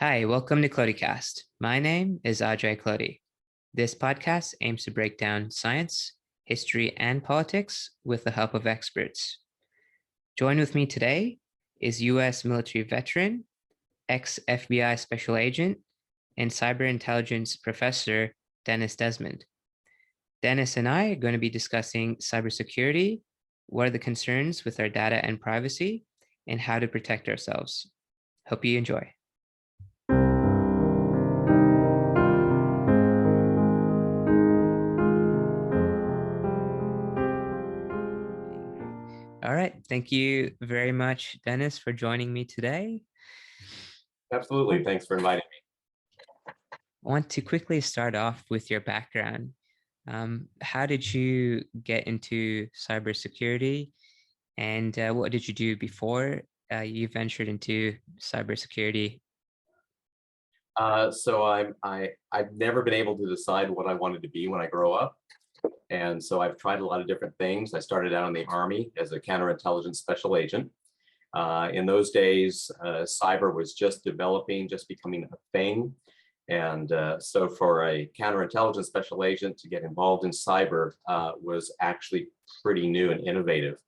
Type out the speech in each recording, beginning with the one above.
Hi, welcome to ClodiCast. My name is Ajay Clody. This podcast aims to break down science, history, and politics with the help of experts. Join with me today is U.S. military veteran, ex-FBI special agent, and cyber intelligence professor, Desmond. Dennis and I are going to be discussing cybersecurity, what are the concerns with our data and privacy, and how to protect ourselves. Hope you enjoy. All right. Thank you very much, Dennis, for joining me today. Absolutely. Thanks for inviting me. I want to quickly start off with your background. How did you get into cybersecurity, and what did you do before you ventured into cybersecurity? I've never been able to decide what I wanted to be when I grow up. And so I've tried a lot of different things. I started out in the Army as a counterintelligence special agent. In those days, cyber was just developing, just becoming a thing. And so for a counterintelligence special agent to get involved in cyber was actually pretty new and innovative.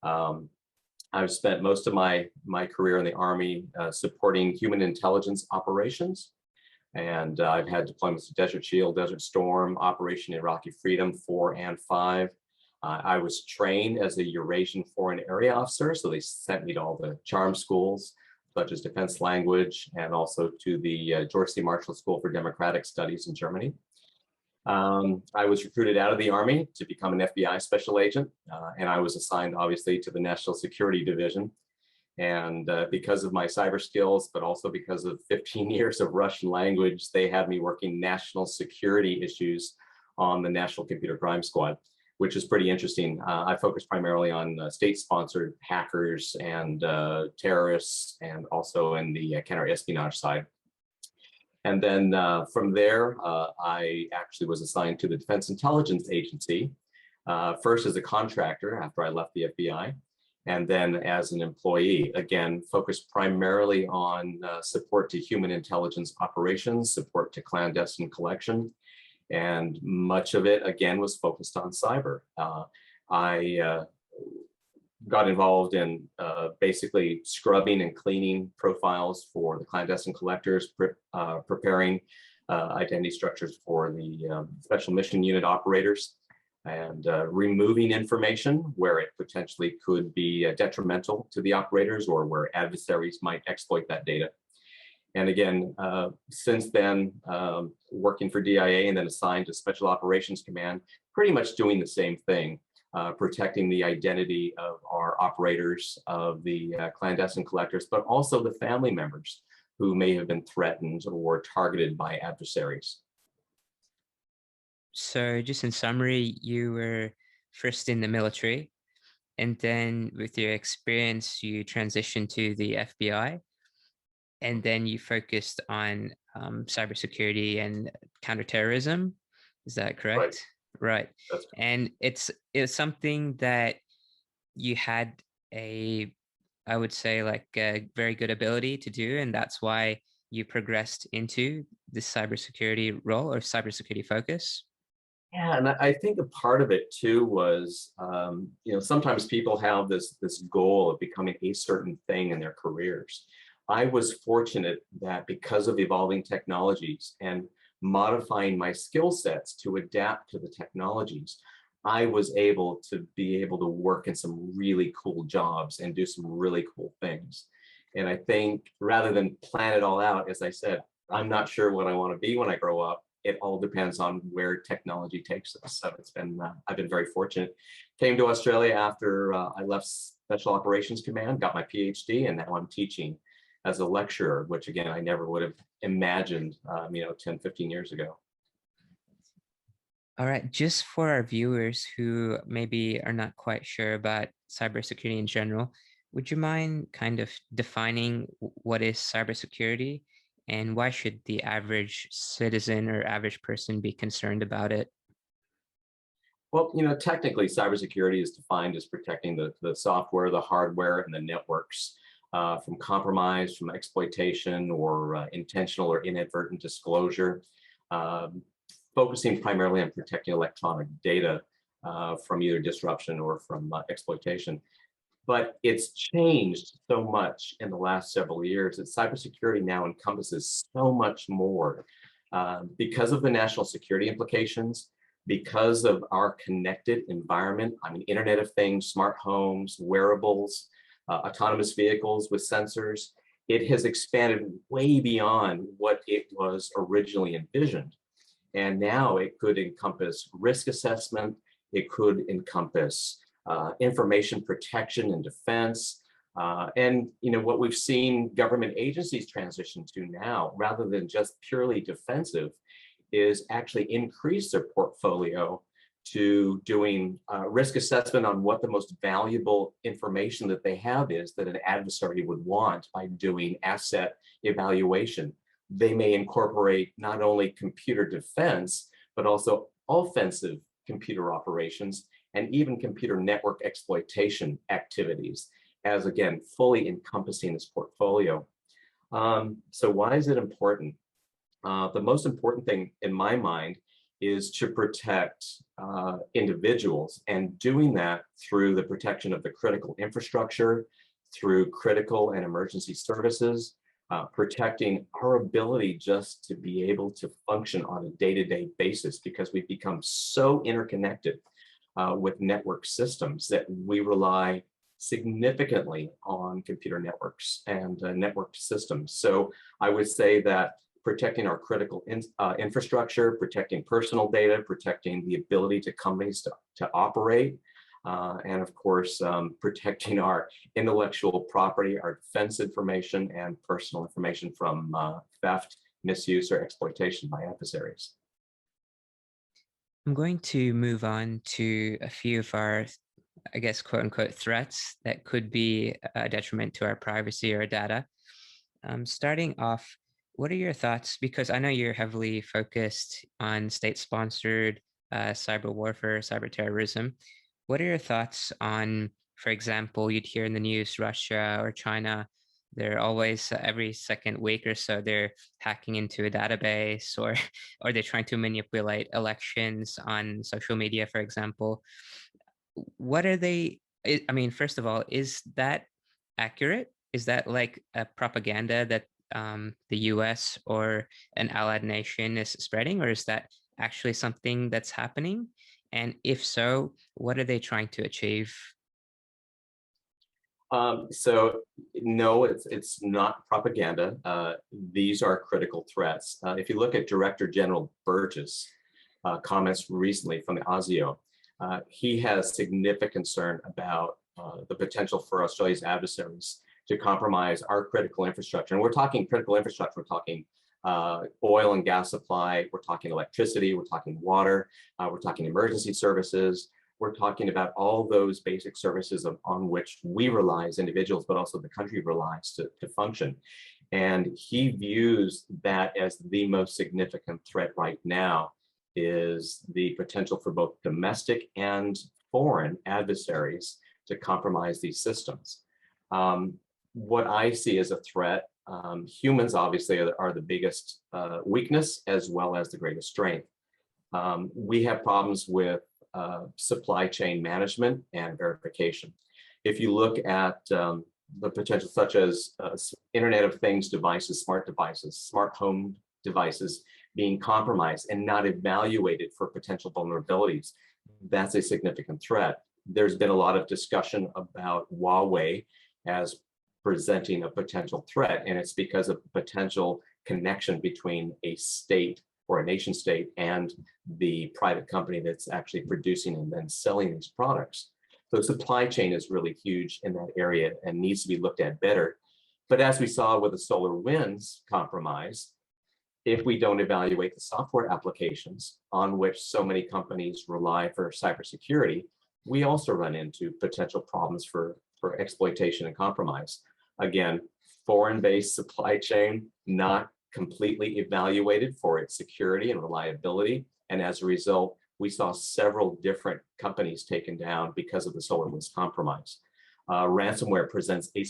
I've spent most of my career in the Army supporting human intelligence operations. And I've had deployments to Desert Shield, Desert Storm, Operation Iraqi Freedom 4 and 5. I was trained as a Eurasian Foreign Area Officer, so they sent me to all the charm schools, such as Defense Language, and also to the George C. Marshall School for Democratic Studies in Germany. I was recruited out of the Army to become an FBI special agent, and I was assigned, obviously, to the National Security Division. And because of my cyber skills, but also because of 15 years of Russian language, they had me working national security issues on the National Computer Crime Squad, which is pretty interesting. I focus primarily on state-sponsored hackers and terrorists, and also in the counter-espionage side. And then from there, I actually was assigned to the Defense Intelligence Agency, first as a contractor after I left the FBI, and then as an employee, again, focused primarily on support to human intelligence operations, support to clandestine collection, and much of it, again, was focused on cyber. I got involved in basically scrubbing and cleaning profiles for the clandestine collectors, preparing identity structures for the special mission unit operators, and removing information where it potentially could be detrimental to the operators or where adversaries might exploit that data. And again, since then, working for DIA and then assigned to Special Operations Command, pretty much doing the same thing, protecting the identity of our operators, of the clandestine collectors, but also the family members who may have been threatened or targeted by adversaries. So just in summary, you were first in the military, and then with your experience, you transitioned to the FBI, and then you focused on cybersecurity and counterterrorism. Is that correct? Right. That's And it's something that you had I would say, like a very good ability to do, and that's why you progressed into this cybersecurity role or cybersecurity focus. Yeah, and I think a part of it too was, sometimes people have this goal of becoming a certain thing in their careers. I was fortunate that because of evolving technologies and modifying my skill sets to adapt to the technologies, I was able to work in some really cool jobs and do some really cool things. And I think rather than plan it all out, as I said, I'm not sure what I want to be when I grow up. It all depends on where technology takes us. So I've been very fortunate. Came to Australia after I left Special Operations Command, got my PhD, and now I'm teaching as a lecturer, which again, I never would have imagined, 10, 15 years ago. All right, just for our viewers who maybe are not quite sure about cybersecurity in general, would you mind kind of defining what is cybersecurity and why should the average citizen or average person be concerned about it? Well, technically cybersecurity is defined as protecting the software, the hardware, and the networks from compromise, from exploitation, or intentional or inadvertent disclosure, focusing primarily on protecting electronic data from either disruption or from exploitation. But it's changed so much in the last several years that cybersecurity now encompasses so much more because of the national security implications, because of our connected environment. I mean, Internet of Things, smart homes, wearables, autonomous vehicles with sensors. It has expanded way beyond what it was originally envisioned. And now it could encompass risk assessment. It could encompass information protection and defense. And what we've seen government agencies transition to now, rather than just purely defensive, is actually increase their portfolio to doing risk assessment on what the most valuable information that they have is that an adversary would want by doing asset evaluation. They may incorporate not only computer defense, but also offensive computer operations and even computer network exploitation activities as, again, fully encompassing this portfolio. So why is it important? The most important thing in my mind is to protect individuals, and doing that through the protection of the critical infrastructure, through critical and emergency services, protecting our ability just to be able to function on a day-to-day basis, because we've become so interconnected with network systems that we rely significantly on computer networks and network systems. So I would say that protecting our critical infrastructure, protecting personal data, protecting the ability to companies to operate, and of course, protecting our intellectual property, our defense information, and personal information from theft, misuse, or exploitation by adversaries. I'm going to move on to a few of our, I guess, quote unquote, threats that could be a detriment to our privacy or data. Starting off, what are your thoughts? Because I know you're heavily focused on state-sponsored cyber warfare, cyber terrorism. What are your thoughts on, for example, you'd hear in the news, Russia or China, they're always every second week or so, they're hacking into a database, or they're trying to manipulate elections on social media, for example. What are they? I mean, first of all, is that accurate? Is that like a propaganda that the US or an allied nation is spreading, or is that actually something that's happening? And if so, what are they trying to achieve? So no, it's not propaganda. These are critical threats. If you look at Director General Burgess' comments recently from the ASIO, he has significant concern about the potential for Australia's adversaries to compromise our critical infrastructure. And we're talking critical infrastructure, we're talking oil and gas supply, we're talking electricity, we're talking water, we're talking emergency services. We're talking about all those basic services on which we rely as individuals, but also the country relies to function. And he views that as the most significant threat right now is the potential for both domestic and foreign adversaries to compromise these systems. What I see as a threat, humans obviously are the biggest weakness as well as the greatest strength. We have problems with supply chain management and verification. If you look at the potential such as Internet of Things devices, smart home devices being compromised and not evaluated for potential vulnerabilities, that's a significant threat. There's been a lot of discussion about Huawei as presenting a potential threat, and it's because of the potential connection between a state or a nation state and the private company that's actually producing and then selling these products. So supply chain is really huge in that area and needs to be looked at better. But as we saw with the SolarWinds compromise, if we don't evaluate the software applications on which so many companies rely for cybersecurity, we also run into potential problems for exploitation and compromise. Again, foreign-based supply chain, not completely evaluated for its security and reliability. And as a result, we saw several different companies taken down because of the SolarWinds compromise. Ransomware presents a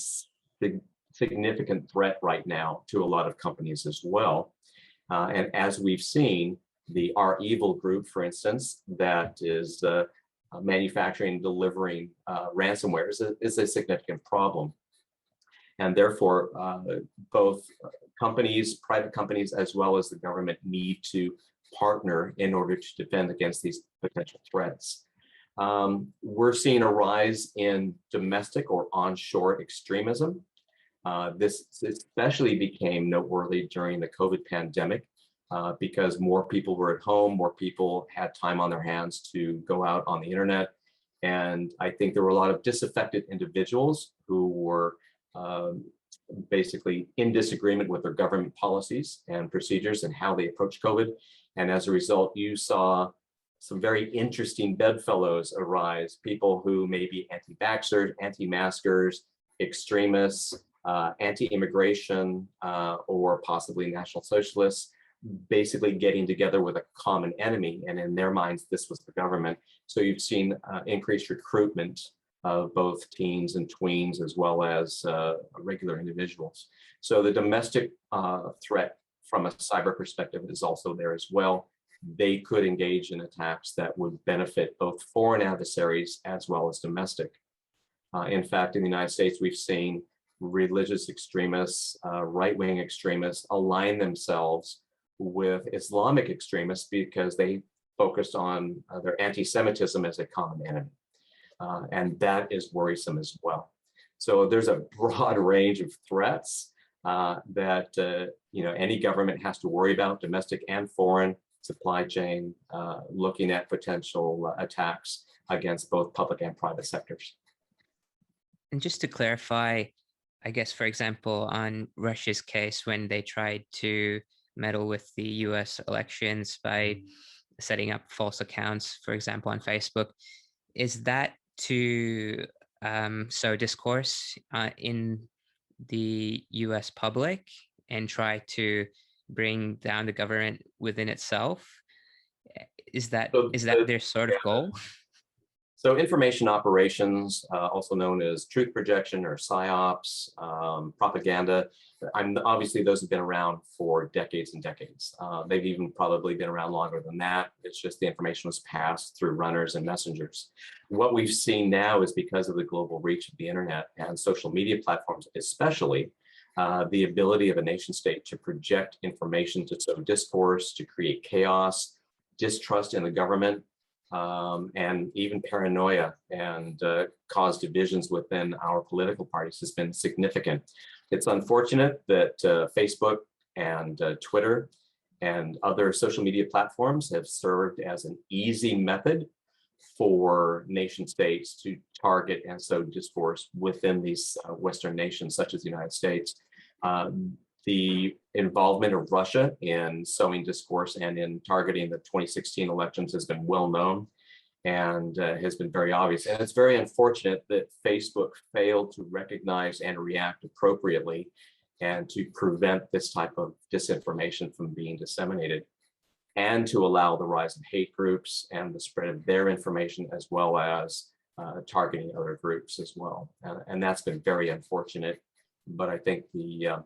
significant threat right now to a lot of companies as well. And as we've seen, the R Evil group, for instance, that is manufacturing and delivering ransomware is a significant problem. And therefore, both companies, private companies, as well as the government need to partner in order to defend against these potential threats. We're seeing a rise in domestic or onshore extremism. This especially became noteworthy during the COVID pandemic because more people were at home, more people had time on their hands to go out on the internet. And I think there were a lot of disaffected individuals who were basically in disagreement with their government policies and procedures and how they approach COVID. And as a result, you saw some very interesting bedfellows arise, people who may be anti-vaxxers, anti-maskers, extremists, anti-immigration, or possibly National Socialists, basically getting together with a common enemy. And in their minds, this was the government. So you've seen increased recruitment of both teens and tweens, as well as regular individuals. So the domestic threat from a cyber perspective is also there as well. They could engage in attacks that would benefit both foreign adversaries as well as domestic. In fact, in the United States, we've seen religious extremists, right-wing extremists align themselves with Islamic extremists because they focused on their anti-Semitism as a common enemy. And that is worrisome as well. So there's a broad range of threats that any government has to worry about, domestic and foreign, supply chain, looking at potential attacks against both public and private sectors. And just to clarify, I guess, for example, on Russia's case, when they tried to meddle with the US elections by setting up false accounts, for example, on Facebook, is that to sow discourse in the US public and try to bring down the government within itself? Is that their sort of goal? So information operations, also known as truth projection or psyops, propaganda, obviously those have been around for decades and decades. They've even probably been around longer than that. It's just the information was passed through runners and messengers. What we've seen now is because of the global reach of the internet and social media platforms, especially, the ability of a nation state to project information, to sow discourse, to create chaos, distrust in the government, and even paranoia, and cause divisions within our political parties has been significant. It's unfortunate that Facebook and Twitter and other social media platforms have served as an easy method for nation states to target and sow discourse within these Western nations, such as the United States. The involvement of Russia in sowing discourse and in targeting the 2016 elections has been well known and has been very obvious. And it's very unfortunate that Facebook failed to recognize and react appropriately and to prevent this type of disinformation from being disseminated, and to allow the rise of hate groups and the spread of their information, as well as targeting other groups as well. And that's been very unfortunate. But I think the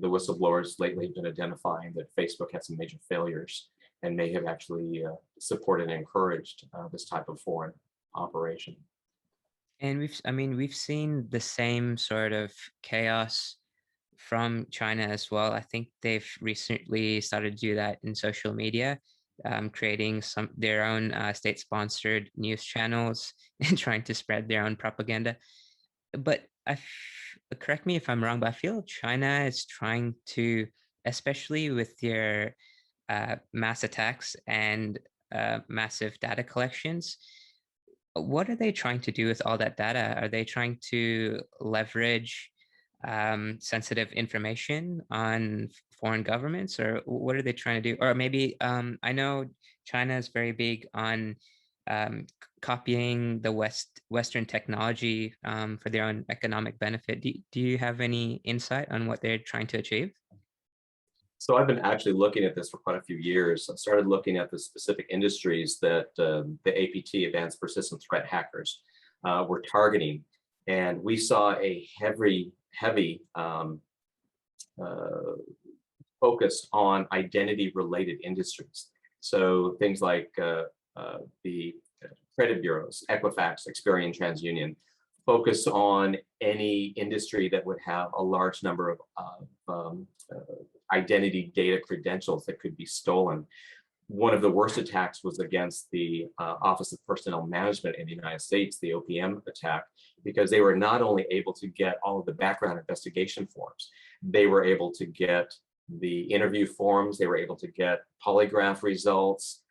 whistleblowers lately have been identifying that Facebook had some major failures and may have actually supported and encouraged this type of foreign operation. And we've seen the same sort of chaos from China as well. I think they've recently started to do that in social media, creating their own state-sponsored news channels and trying to spread their own propaganda. But correct me if I'm wrong, but I feel China is trying to, especially with their mass attacks and massive data collections, what are they trying to do with all that data? Are they trying to leverage sensitive information on foreign governments, or what are they trying to do? Or maybe I know China is very big on copying the Western technology for their own economic benefit. Do you have any insight on what they're trying to achieve? So I've been actually looking at this for quite a few years. I started looking at the specific industries that the APT, Advanced Persistent Threat Hackers, were targeting. And we saw a heavy focus on identity-related industries. So things like the credit bureaus, Equifax, Experian, TransUnion, focus on any industry that would have a large number of identity data credentials that could be stolen. One of the worst attacks was against the Office of Personnel Management in the United States, the OPM attack, because they were not only able to get all of the background investigation forms, they were able to get the interview forms, they were able to get polygraph results,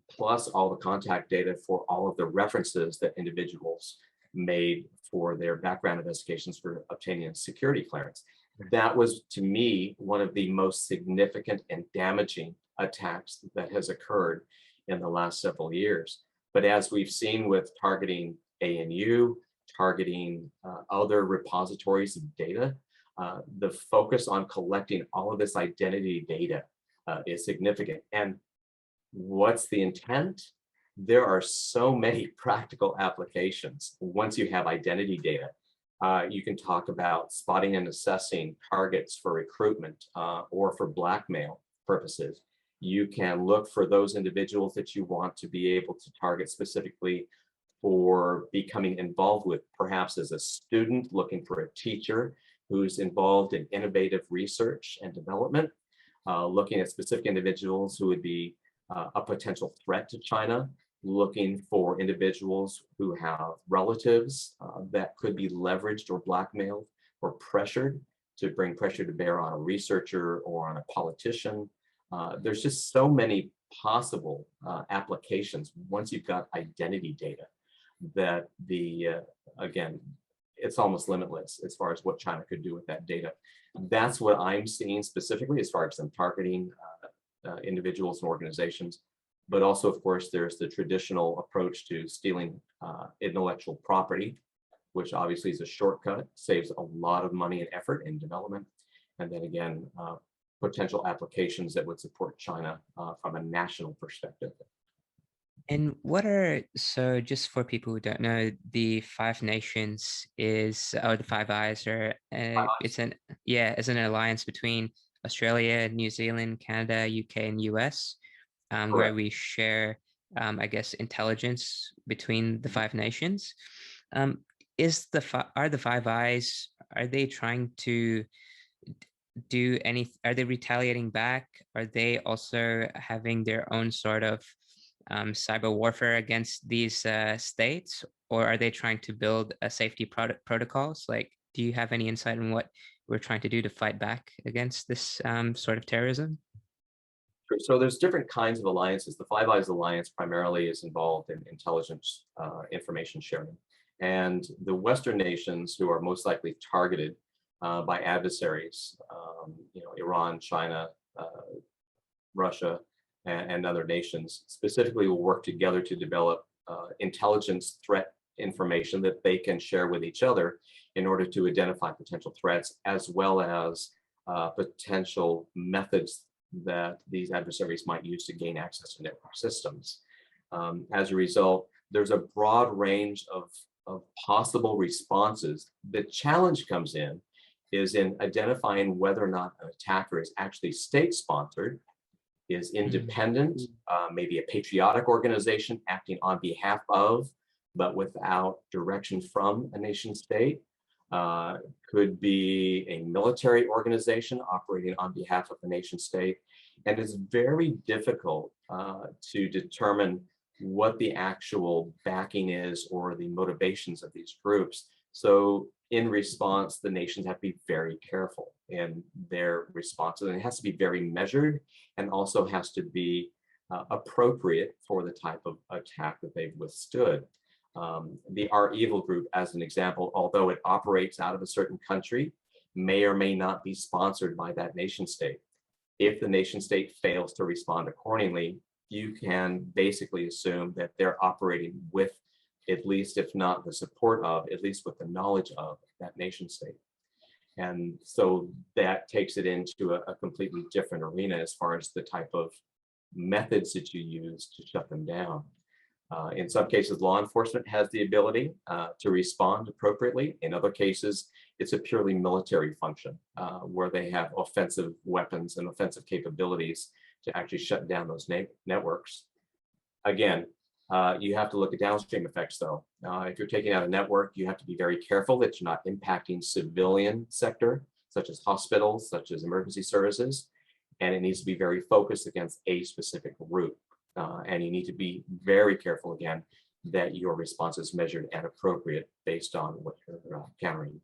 plus all the contact data for all of the references that individuals made for their background investigations for obtaining a security clearance. That was, to me, one of the most significant and damaging attacks that has occurred in the last several years. But as we've seen with targeting ANU, targeting other repositories of data, the focus on collecting all of this identity data is significant. And what's the intent? There are so many practical applications once you have identity data. You can talk about spotting and assessing targets for recruitment or for blackmail purposes. You can look for those individuals that you want to be able to target specifically for becoming involved with, perhaps as a student looking for a teacher who's involved in innovative research and development, looking at specific individuals who would be a potential threat to China, looking for individuals who have relatives that could be leveraged or blackmailed or pressured to bring pressure to bear on a researcher or on a politician. There's just so many possible applications once you've got identity data that again, it's almost limitless as far as what China could do with that data. That's what I'm seeing specifically as far as them targeting individuals and organizations. But also, of course, there's the traditional approach to stealing intellectual property, which obviously is a shortcut, saves a lot of money and effort in development. And then again, potential applications that would support China from a national perspective. And so just for people who don't know, the Five Nations or the Five Eyes it's an alliance between Australia, New Zealand, Canada, UK, and US, where we share, I guess, intelligence between the Five Nations. Are the Five Eyes, are they trying to are they retaliating back? Are they also having their own sort of cyber warfare against these states, or are they trying to build a safety protocols? Like, do you have any insight on what we're trying to do to fight back against this sort of terrorism? So there's different kinds of alliances. The Five Eyes Alliance primarily is involved in intelligence information sharing. And the Western nations who are most likely targeted by adversaries, Iran, China, Russia, and other nations, specifically will work together to develop intelligence threat information that they can share with each other in order to identify potential threats, as well as potential methods that these adversaries might use to gain access to network systems. As a result, there's a broad range of possible responses. The challenge comes in identifying whether or not an attacker is actually state-sponsored, is independent, maybe a patriotic organization acting on behalf of, but without direction from a nation state. Could be a military organization operating on behalf of the nation state. And it's very difficult to determine what the actual backing is or the motivations of these groups. So in response, the nations have to be very careful in their responses, and it has to be very measured and also has to be appropriate for the type of attack that they've withstood. The Our Evil group, as an example, although it operates out of a certain country, may or may not be sponsored by that nation state. If the nation state fails to respond accordingly, you can basically assume that they're operating with, at least if not the support of, at least with the knowledge of that nation state. And so that takes it into a completely different arena as far as the type of methods that you use to shut them down. In some cases, law enforcement has the ability to respond appropriately. In other cases, it's a purely military function where they have offensive weapons and offensive capabilities to actually shut down those networks. Again, you have to look at downstream effects though. If you're taking out a network, you have to be very careful that you're not impacting civilian sector, such as hospitals, such as emergency services, and it needs to be very focused against a specific route. And you need to be very careful again that your response is measured and appropriate based on what you're countering.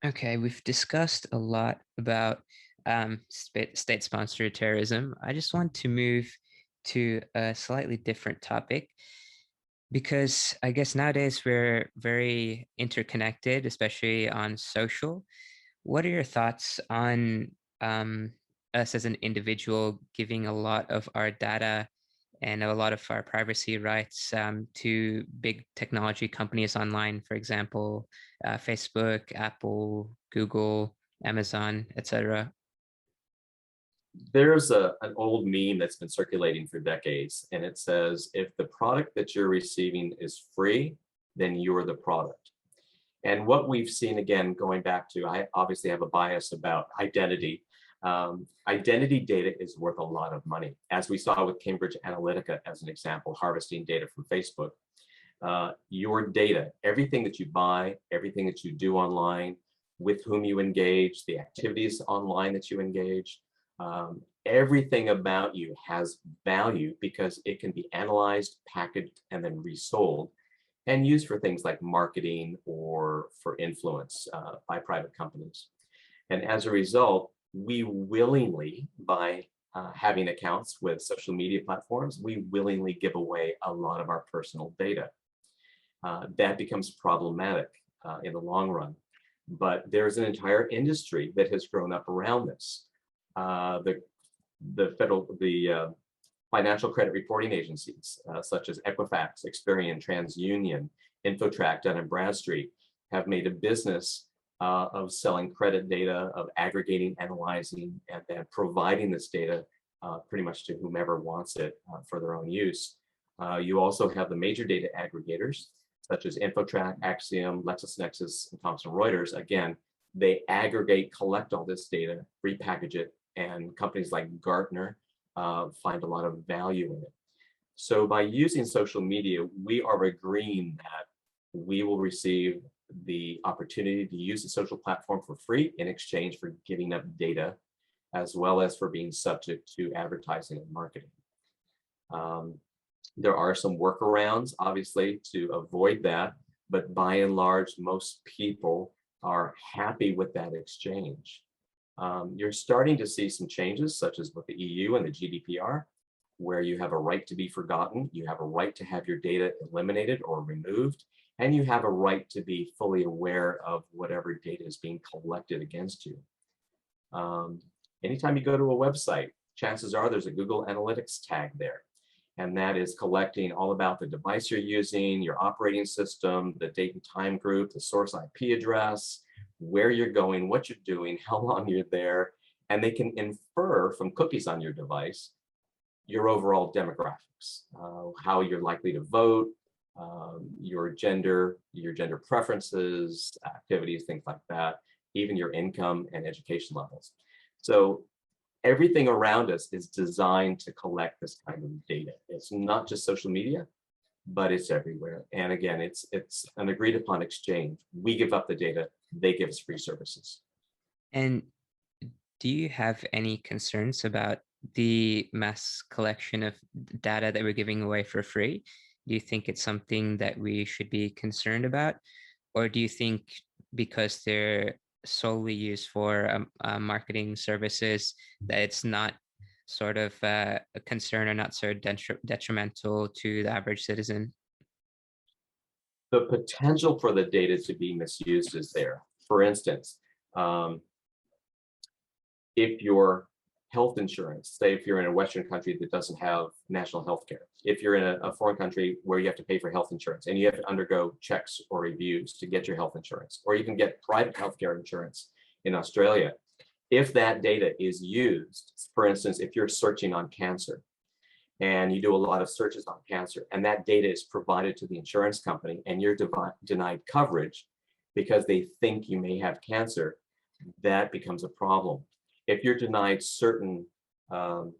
Okay, we've discussed a lot about state-sponsored terrorism. I just want to move to a slightly different topic because I guess nowadays we're very interconnected, especially on social. What are your thoughts on us as an individual giving a lot of our data and a lot of our privacy rights to big technology companies online, for example, Facebook, Apple, Google, Amazon, etc.? There's an old meme that's been circulating for decades, and it says, if the product that you're receiving is free, then you're the product. And what we've seen, again, going back to, I obviously have a bias about identity. Identity data is worth a lot of money, as we saw with Cambridge Analytica as an example, harvesting data from Facebook. Your data, everything that you buy, everything that you do online, with whom you engage, the activities online that you engage, everything about you has value because it can be analyzed, packaged, and then resold and used for things like marketing or for influence by private companies. And as a result, we willingly, by having accounts with social media platforms, we willingly give away a lot of our personal data. That becomes problematic in the long run. But there's an entire industry that has grown up around this. The financial credit reporting agencies, such as Equifax, Experian, TransUnion, InfoTrack, Dun & Bradstreet, have made a business of selling credit data, of aggregating, analyzing, and then providing this data pretty much to whomever wants it for their own use. You also have the major data aggregators, such as InfoTrack, Axiom, LexisNexis, and Thomson Reuters. Again, they aggregate, collect all this data, repackage it, and companies like Gartner find a lot of value in it. So by using social media, we are agreeing that we will receive the opportunity to use the social platform for free in exchange for giving up data, as well as for being subject to advertising and marketing. There are some workarounds, obviously, to avoid that, but by and large, most people are happy with that exchange. You're starting to see some changes, such as with the EU and the GDPR, where you have a right to be forgotten, you have a right to have your data eliminated or removed, and you have a right to be fully aware of whatever data is being collected against you. Anytime you go to a website, chances are there's a Google Analytics tag there. And that is collecting all about the device you're using, your operating system, the date and time group, the source IP address, where you're going, what you're doing, how long you're there, and they can infer from cookies on your device your overall demographics, how you're likely to vote, your gender preferences, activities, things like that, even your income and education levels. So everything around us is designed to collect this kind of data. It's not just social media, but it's everywhere. And again, it's an agreed upon exchange. We give up the data, they give us free services. And do you have any concerns about the mass collection of data that we're giving away for free? Do you think it's something that we should be concerned about? Or do you think because they're solely used for marketing services, that it's not sort of a concern or not so detrimental to the average citizen? The potential for the data to be misused is there. For instance, if your health insurance, say if you're in a Western country that doesn't have national health care, if you're in a foreign country where you have to pay for health insurance and you have to undergo checks or reviews to get your health insurance, or you can get private healthcare insurance in Australia, if that data is used, for instance, if you're searching on cancer and you do a lot of searches on cancer and that data is provided to the insurance company and you're denied coverage, because they think you may have cancer, that becomes a problem. If you're denied certain um,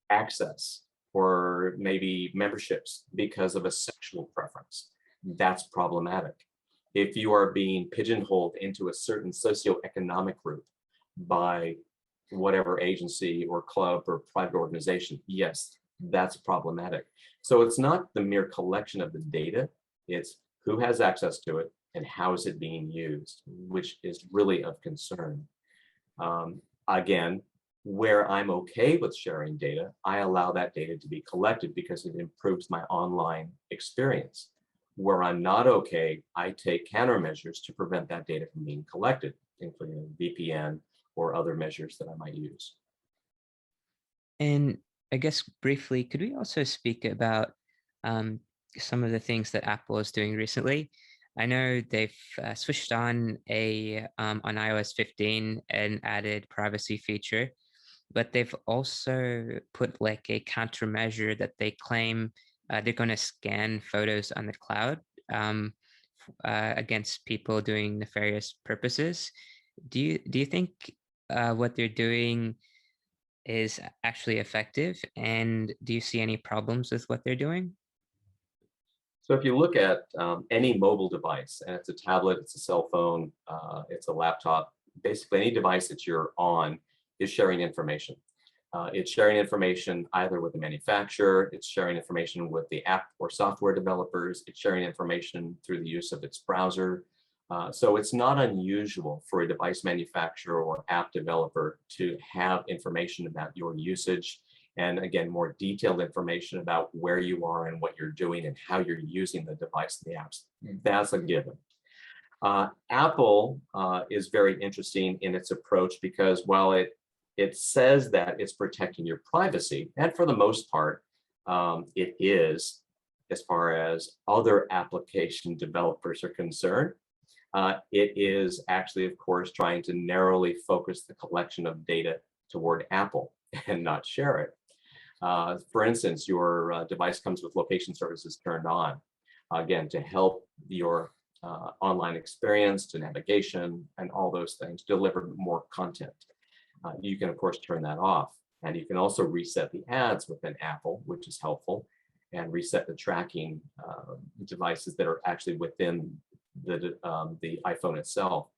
access or maybe memberships because of a sexual preference, that's problematic. If you are being pigeonholed into a certain socioeconomic group by whatever agency or club or private organization, yes, that's problematic. So it's not the mere collection of the data, it's who has access to it and how is it being used, which is really of concern. Again, where I'm okay with sharing data, I allow that data to be collected because it improves my online experience. Where I'm not okay, I take countermeasures to prevent that data from being collected, including VPN or other measures that I might use. And I guess briefly, could we also speak about um, some of the things that Apple is doing recently? I know they've switched on on iOS 15 and added privacy feature, but they've also put like a countermeasure that they claim they're going to scan photos on the cloud against people doing nefarious purposes. Do you think what they're doing is actually effective? And do you see any problems with what they're doing? So if you look at any mobile device, and it's a tablet, it's a cell phone, it's a laptop, basically any device that you're on is sharing information. It's sharing information either with the manufacturer, it's sharing information with the app or software developers, it's sharing information through the use of its browser. So it's not unusual for a device manufacturer or app developer to have information about your usage, and again, more detailed information about where you are and what you're doing and how you're using the device and the apps. That's a given. Apple is very interesting in its approach because while it says that it's protecting your privacy, and for the most part, it is, as far as other application developers are concerned. It is actually, of course, trying to narrowly focus the collection of data toward Apple and not share it. For instance, your device comes with location services turned on, again, to help your online experience, to navigation, and all those things, deliver more content. You can, of course, turn that off. And you can also reset the ads within Apple, which is helpful, and reset the tracking devices that are actually within the iPhone itself.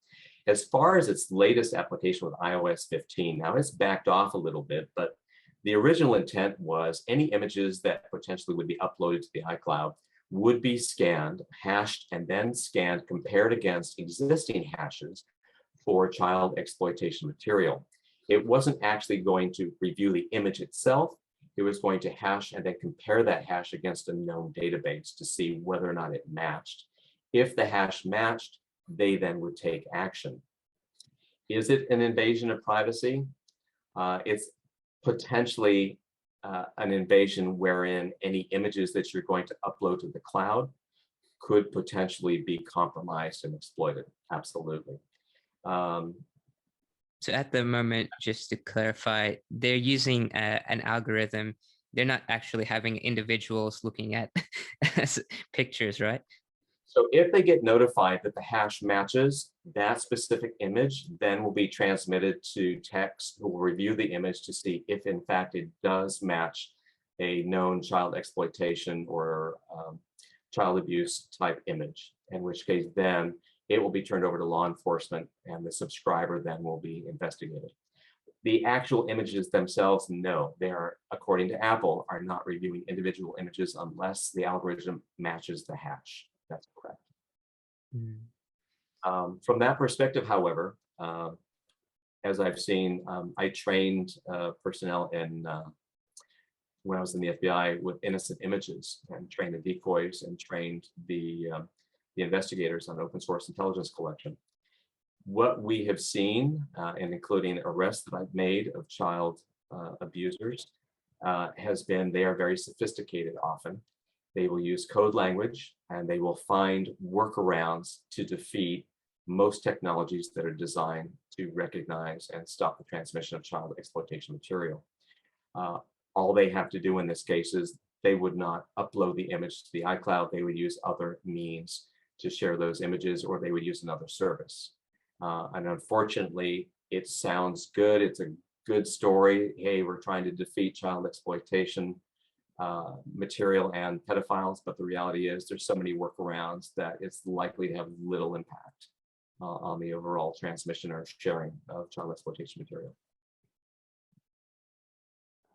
As far as its latest application with iOS 15, now it's backed off a little bit, but the original intent was any images that potentially would be uploaded to the iCloud would be scanned, hashed, and then scanned, compared against existing hashes for child exploitation material. It wasn't actually going to review the image itself. It was going to hash and then compare that hash against a known database to see whether or not it matched. If the hash matched, they then would take action. Is it an invasion of privacy? It's potentially an invasion wherein any images that you're going to upload to the cloud could potentially be compromised and exploited. Absolutely. So at the moment, just to clarify, they're using an algorithm. They're not actually having individuals looking at pictures, right? So if they get notified that the hash matches that specific image, then will be transmitted to techs who will review the image to see if in fact it does match a known child exploitation or child abuse type image, in which case then it will be turned over to law enforcement and the subscriber then will be investigated. The actual images themselves, no, they are, according to Apple, are not reviewing individual images unless the algorithm matches the hash. That's correct. From that perspective, however, as I've seen, I trained personnel when I was in the FBI with innocent images and trained the decoys and trained the investigators on open source intelligence collection. What we have seen, and including arrests that I've made of child abusers, has been they are very sophisticated often. They will use code language and they will find workarounds to defeat most technologies that are designed to recognize and stop the transmission of child exploitation material. All they have to do in this case is they would not upload the image to the iCloud. They would use other means to share those images, or they would use another service. And unfortunately, it sounds good. It's a good story. Hey, we're trying to defeat child exploitation material and pedophiles, but the reality is there's so many workarounds that it's likely to have little impact on the overall transmission or sharing of child exploitation material.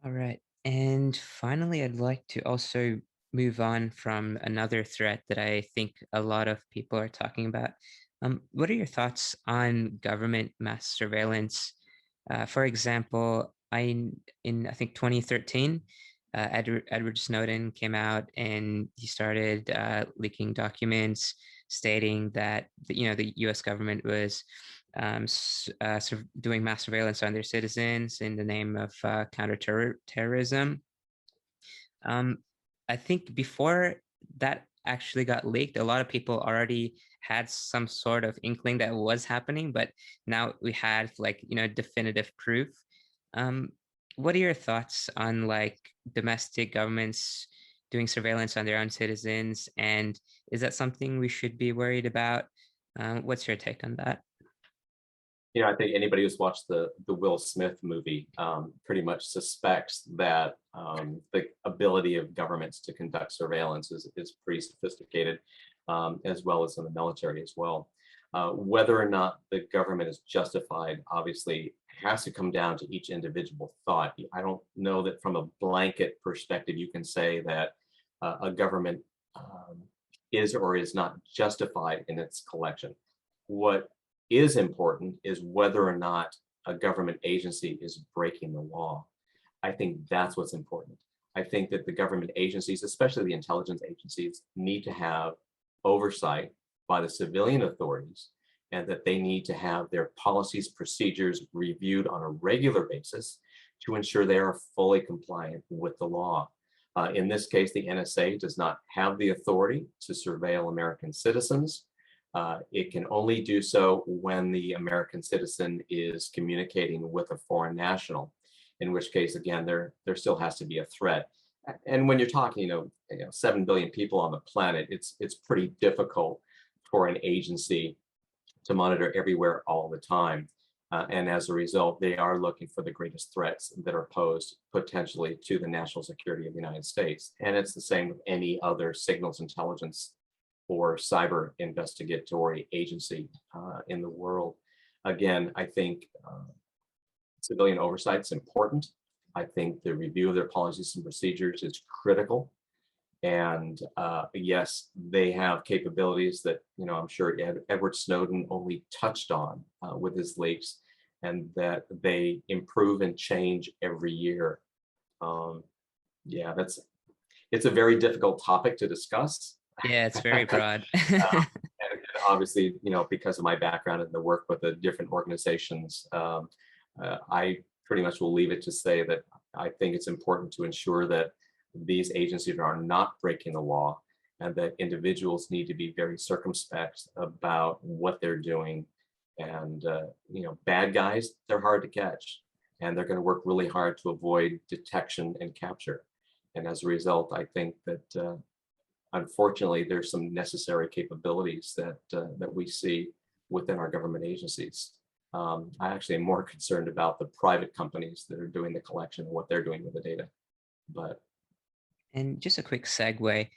All right. And finally, I'd like to also move on from another threat that I think a lot of people are talking about. What are your thoughts on government mass surveillance? For example, in I think 2013, Edward Snowden came out and he started leaking documents stating that the U.S. government was doing mass surveillance on their citizens in the name of counterterrorism. Um, I think before that actually got leaked, a lot of people already had some sort of inkling that was happening, but now we had definitive proof. Um, what are your thoughts on domestic governments doing surveillance on their own citizens, and is that something we should be worried about? What's your take on that? I think anybody who's watched the Will Smith movie pretty much suspects that the ability of governments to conduct surveillance is pretty sophisticated, as well as in the military as well. Whether or not the government is justified, obviously, has to come down to each individual thought. I don't know that from a blanket perspective, you can say that a government is or is not justified in its collection. What is important is whether or not a government agency is breaking the law. I think that's what's important. I think that the government agencies, especially the intelligence agencies, need to have oversight by the civilian authorities, and that they need to have their policies, procedures reviewed on a regular basis to ensure they are fully compliant with the law. In this case, the NSA does not have the authority to surveil American citizens. It can only do so when the American citizen is communicating with a foreign national, in which case, again, there still has to be a threat. And when you're talking, 7 billion people on the planet, it's pretty difficult for an agency to monitor everywhere all the time. And as a result, they are looking for the greatest threats that are posed potentially to the national security of the United States. And it's the same with any other signals intelligence or cyber investigatory agency in the world. Again, I think civilian oversight is important. I think the review of their policies and procedures is critical. And yes, they have capabilities that, I'm sure Edward Snowden only touched on with his leaks, and that they improve and change every year. Yeah, it's a very difficult topic to discuss. Yeah, it's very broad. And obviously, because of my background in the work with the different organizations, I pretty much will leave it to say that I think it's important to ensure that these agencies are not breaking the law, and that individuals need to be very circumspect about what they're doing. And, bad guys, they're hard to catch, and they're going to work really hard to avoid detection and capture. And as a result, I think that unfortunately, there's some necessary capabilities that we see within our government agencies. I actually am more concerned about the private companies that are doing the collection and what they're doing with the data. And just a quick segue.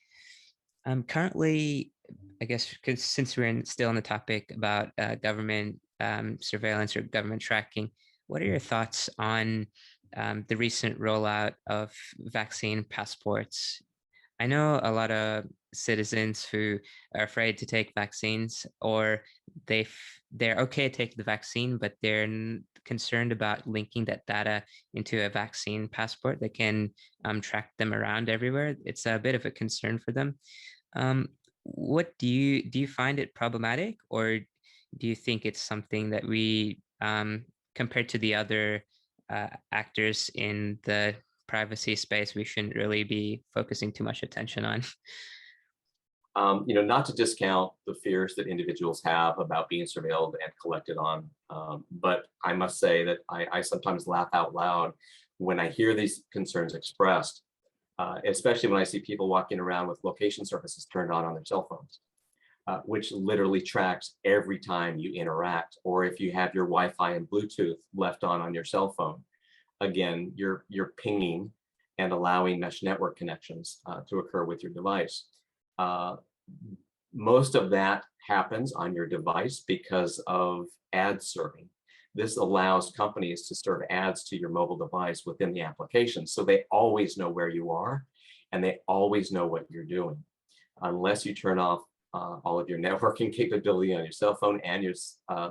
Currently, I guess, because since we're still on the topic about government surveillance or government tracking, what are your thoughts on the recent rollout of vaccine passports? I know a lot of citizens who are afraid to take vaccines, or they're okay to take the vaccine, but they're concerned about linking that data into a vaccine passport that can track them around everywhere. It's a bit of a concern for them. What do you find it problematic, or do you think it's something that we, compared to the other actors in the privacy space, we shouldn't really be focusing too much attention on? Not to discount the fears that individuals have about being surveilled and collected on, but I must say that I sometimes laugh out loud when I hear these concerns expressed, especially when I see people walking around with location services turned on their cell phones. which literally tracks every time you interact, or if you have your Wi-Fi and Bluetooth left on your cell phone. Again, you're pinging and allowing mesh network connections to occur with your device. Most of that happens on your device because of ad serving. This allows companies to serve ads to your mobile device within the application, so they always know where you are and they always know what you're doing. Unless you turn off all of your networking capability on your cell phone and your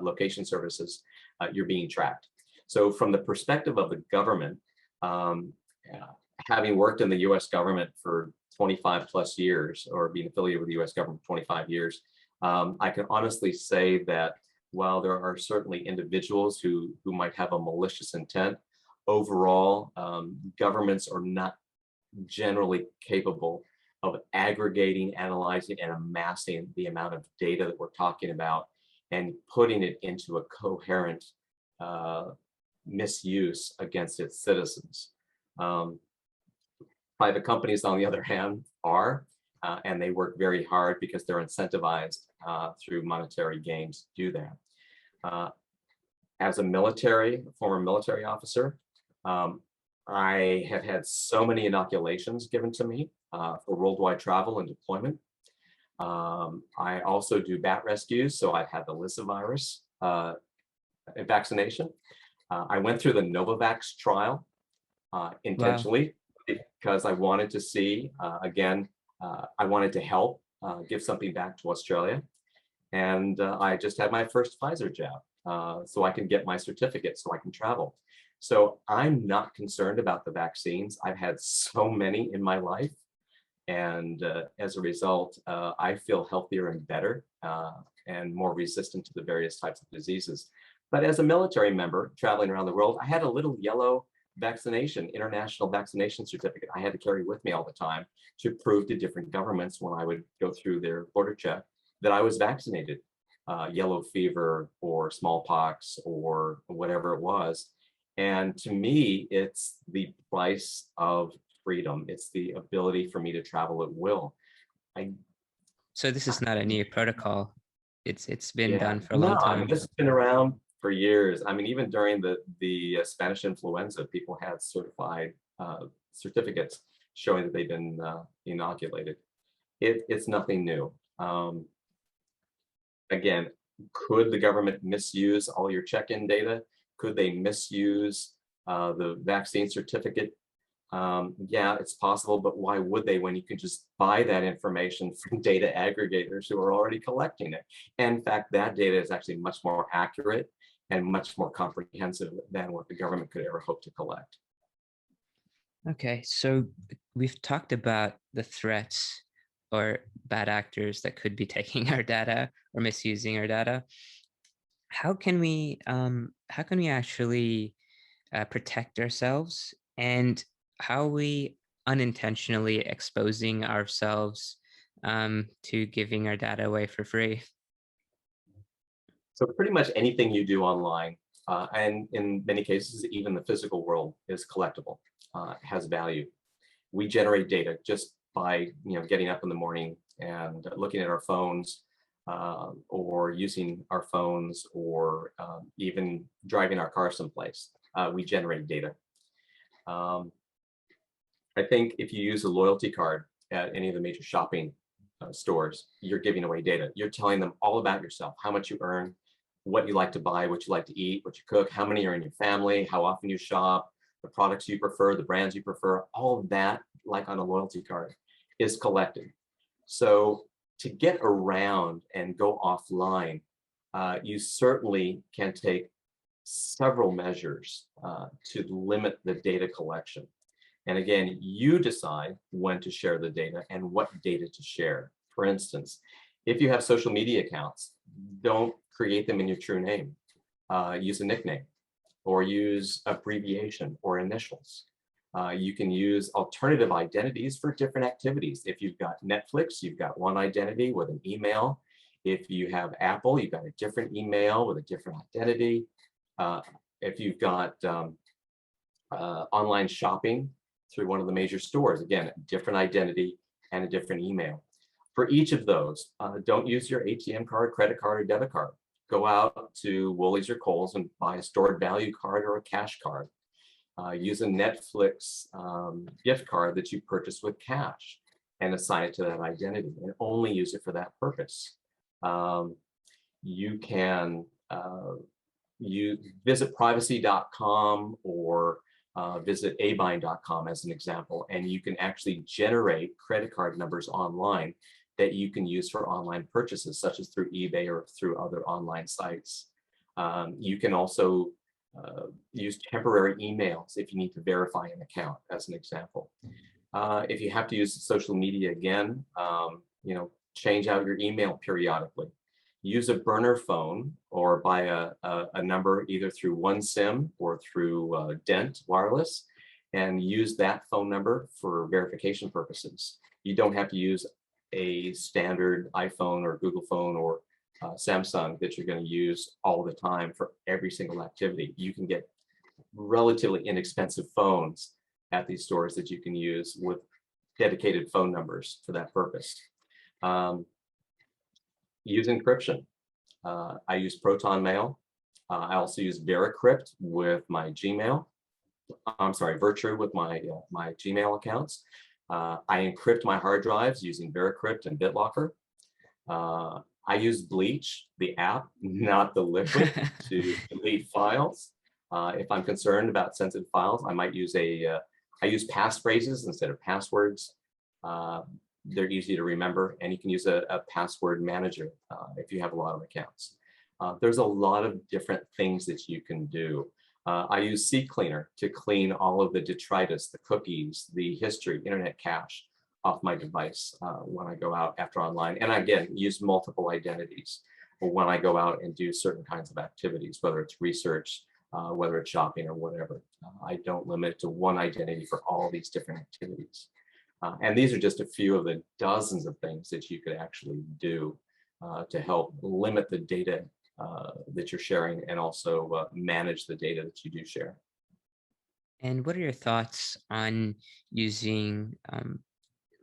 location services, you're being tracked. So from the perspective of the government, having worked in the US government for 25 plus years, or being affiliated with the US government for 25 years, I can honestly say that while there are certainly individuals who might have a malicious intent, overall, governments are not generally capable of aggregating, analyzing, and amassing the amount of data that we're talking about and putting it into a coherent misuse against its citizens. Private companies, on the other hand, are, and they work very hard because they're incentivized through monetary gains to do that. As a former military officer, I have had so many inoculations given to me for worldwide travel and deployment. I also do bat rescues, so I've had the Lyssa virus vaccination. I went through the Novavax trial intentionally because I wanted to see, again, I wanted to help give something back to Australia. And I just had my first Pfizer jab, so I can get my certificate so I can travel. So I'm not concerned about the vaccines. I've had so many in my life. And as a result, I feel healthier and better and more resistant to the various types of diseases. But as a military member traveling around the world, I had a little yellow vaccination, international vaccination certificate I had to carry with me all the time to prove to different governments when I would go through their border check that I was vaccinated, yellow fever or smallpox or whatever it was. And to me, it's the price of freedom. It's the ability for me to travel at will. So this is not a new protocol. It's been done for a no, long I mean, time. this has been around for years. I mean, even during the Spanish influenza, people had certified certificates showing that they've been inoculated. It's nothing new. Again, could the government misuse all your check-in data? Could they misuse the vaccine certificate? Yeah, it's possible, but why would they when you can just buy that information from data aggregators who are already collecting it? And in fact, that data is actually much more accurate and much more comprehensive than what the government could ever hope to collect. Okay, so we've talked about the threats or bad actors that could be taking our data or misusing our data. How can we actually protect ourselves, and how are we unintentionally exposing ourselves to giving our data away for free? So pretty much anything you do online, and in many cases, even the physical world is collectible, has value. We generate data just by getting up in the morning and looking at our phones, or using our phones, or even driving our car someplace. We generate data. I think if you use a loyalty card at any of the major shopping stores, you're giving away data. You're telling them all about yourself, how much you earn, what you like to buy, what you like to eat, what you cook, how many are in your family, how often you shop, the products you prefer, the brands you prefer, all of that, like on a loyalty card, is collected. So to get around and go offline, you certainly can take several measures to limit the data collection. And again, you decide when to share the data and what data to share. For instance, if you have social media accounts, don't create them in your true name. Use a nickname or use abbreviation or initials. You can use alternative identities for different activities. If you've got Netflix, you've got one identity with an email. If you have Apple, you've got a different email with a different identity. If you've got online shopping through one of the major stores, again, a different identity and a different email. For each of those, don't use your ATM card, credit card, or debit card. Go out to Woolies or Kohl's and buy a stored value card or a cash card. Use a Netflix gift card that you purchase with cash and assign it to that identity and only use it for that purpose. You can you visit privacy.com or visit abind.com as an example, and you can actually generate credit card numbers online that you can use for online purchases, such as through eBay or through other online sites. You can also use temporary emails if you need to verify an account, as an example. If you have to use social media again, change out your email periodically. Use a burner phone or buy a number either through OneSIM or through Dent Wireless, and use that phone number for verification purposes. You don't have to use a standard iPhone or Google phone or Samsung that you're going to use all the time for every single activity. You can get relatively inexpensive phones at these stores that you can use with dedicated phone numbers for that purpose. Use encryption. I use Proton Mail. I also use VeriCrypt with my Gmail. I'm sorry, Virtue with my Gmail accounts. I encrypt my hard drives using VeriCrypt and BitLocker. I use Bleach, the app, not the liquid, to delete files. If I'm concerned about sensitive files, I might use I use passphrases instead of passwords. They're easy to remember, and you can use a password manager if you have a lot of accounts. There's a lot of different things that you can do. I use CCleaner to clean all of the detritus, the cookies, the history, internet cache off my device when I go out after online. And again, use multiple identities when I go out and do certain kinds of activities, whether it's research, whether it's shopping or whatever. I don't limit it to one identity for all these different activities. And these are just a few of the dozens of things that you could actually do to help limit the data that you're sharing and also manage the data that you do share. And what are your thoughts on using,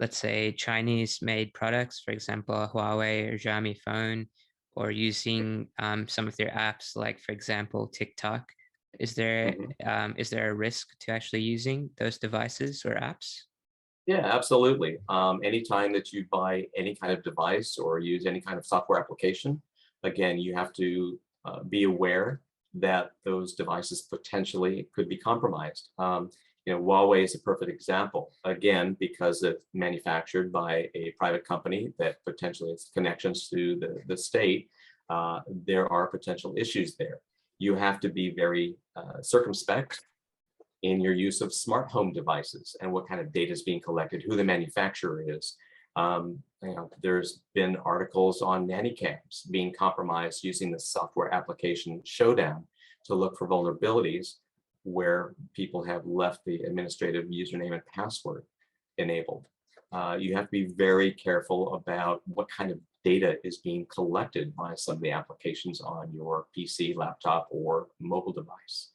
let's say, Chinese-made products, for example, a Huawei or Xiaomi phone, or using some of their apps, like, for example, TikTok? Is there a risk to actually using those devices or apps? Yeah, absolutely. Anytime that you buy any kind of device or use any kind of software application, again, you have to be aware that those devices potentially could be compromised. Huawei is a perfect example, again, because it's manufactured by a private company that potentially has connections to the state. There are potential issues there. You have to be very circumspect in your use of smart home devices and what kind of data is being collected, who the manufacturer is. There's been articles on nanny cams being compromised using the software application Showdown to look for vulnerabilities where people have left the administrative username and password enabled. You have to be very careful about what kind of data is being collected by some of the applications on your PC, laptop, or mobile device.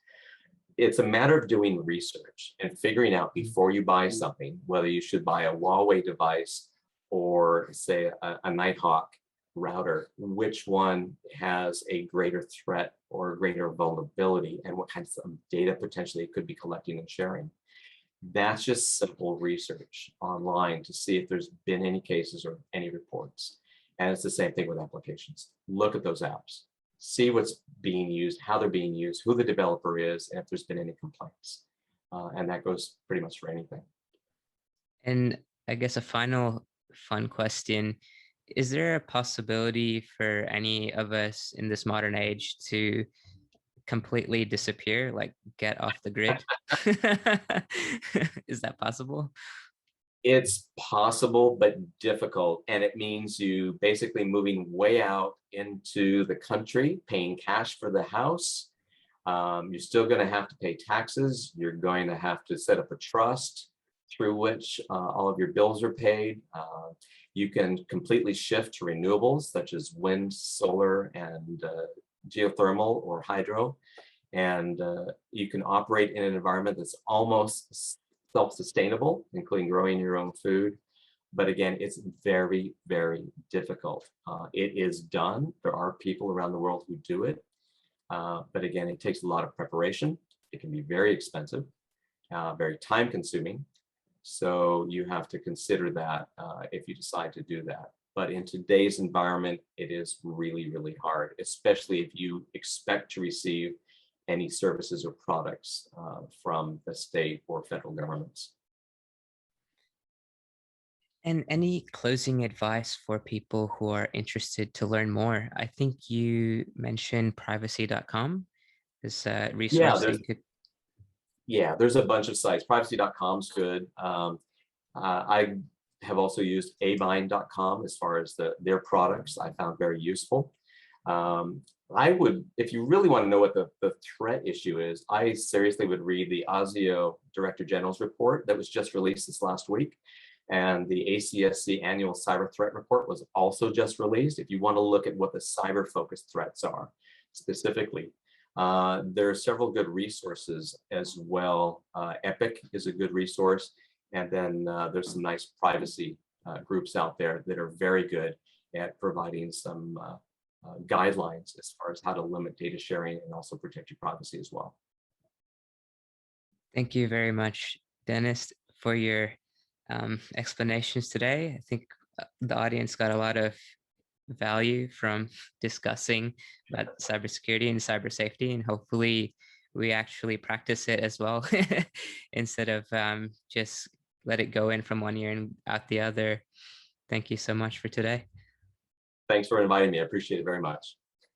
It's a matter of doing research and figuring out before you buy something, whether you should buy a Huawei device or say a Nighthawk router, which one has a greater threat or a greater vulnerability and what kinds of data potentially it could be collecting and sharing. That's just simple research online to see if there's been any cases or any reports. And it's the same thing with applications. Look at those apps. See what's being used, how they're being used, who the developer is, and if there's been any complaints. And that goes pretty much for anything. And I guess a final fun question, is there a possibility for any of us in this modern age to completely disappear, like get off the grid? Is that possible? It's possible, but difficult. And it means you basically moving way out into the country, paying cash for the house. You're still going to have to pay taxes. You're going to have to set up a trust through which all of your bills are paid. You can completely shift to renewables, such as wind, solar, and geothermal or hydro. And you can operate in an environment that's almost self-sustainable, including growing your own food. But again, it's very, very difficult. It is done. There are people around the world who do it. But again, it takes a lot of preparation. It can be very expensive, very time consuming. So you have to consider that if you decide to do that. But in today's environment, it is really, really hard, especially if you expect to receive any services or products from the state or federal governments. And any closing advice for people who are interested to learn more? I think you mentioned privacy.com, this Yeah, resource that there's you could. there's a bunch of sites. Privacy.com's good. I have also used abind.com as far as their products. I found very useful. I would, if you really want to know what the threat issue is, I seriously would read the ASIO Director General's report that was just released this last week. And the ACSC annual cyber threat report was also just released. If you want to look at what the cyber focused threats are specifically, there are several good resources as well. Epic is a good resource. And then there's some nice privacy groups out there that are very good at providing some guidelines as far as how to limit data sharing and also protect your privacy as well. Thank you very much, Dennis, for your explanations today. I think the audience got a lot of value from discussing about cybersecurity and cyber safety, and hopefully we actually practice it as well instead of just let it go in from one ear and out the other. Thank you so much for today. Thanks for inviting me. I appreciate it very much.